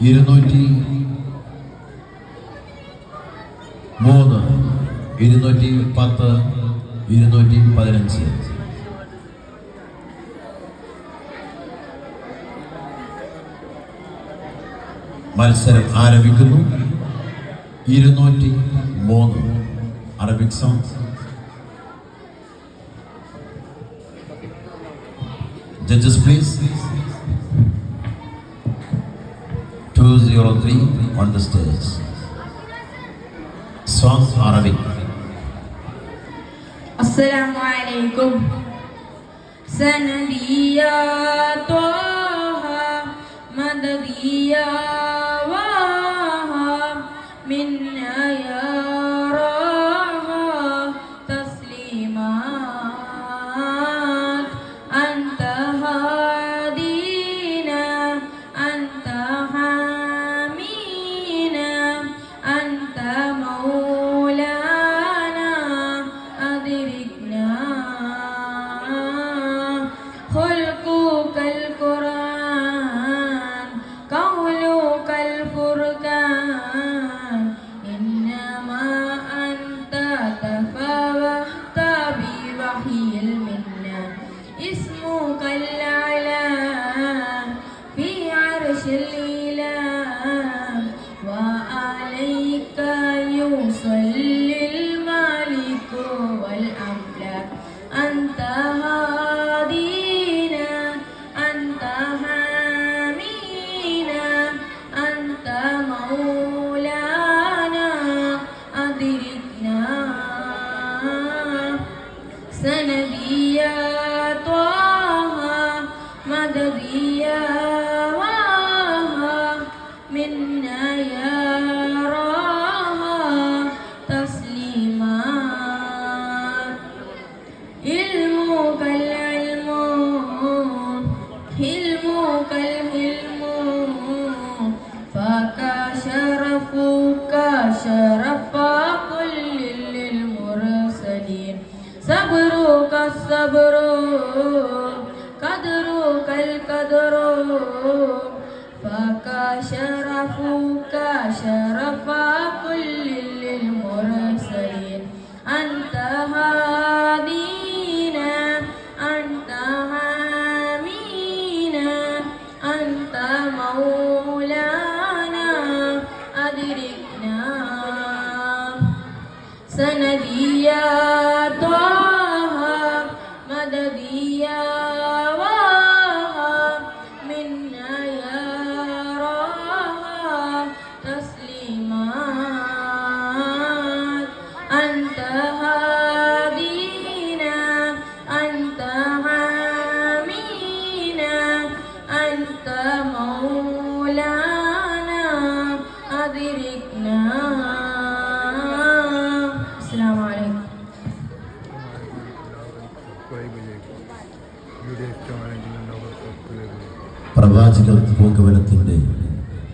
203, 210, 215. മത്സരം ആരംഭിക്കുന്നു. 203 Arabic song. Judges, please. 203 on the stage. Song Arabic. Assalamu alaikum. Sanadiya Toha Madadiya Waha Minna ya Raha Taslimat Anta Hadina Anta Hamina Anta Maulana Adirikna خلقك القرآن قولك الفرقان إنما أنت تفوهت بوحي المنة اسمك الأعلى في عرش الإله وعليك يصلي الملك والأملاك أنت سنديا طه مدديا واها منا يا راها تسليما علمك العلم حلمك الحلم فك شرفك شرف كل للمرسلين صبرك الصبر قدرك القدر فك شرفك شرف كل للمرسلين أنت هادينا أنت حامينا أنت مولانا أدركنا سنديا طه مدديا واها منا يا راها تسليمات أنت هادينا أنت حامينا أنت مولانا أدركنا. السلام عليكم. പ്രവാചകർ പോക്കുവരത്തിൻ്റെ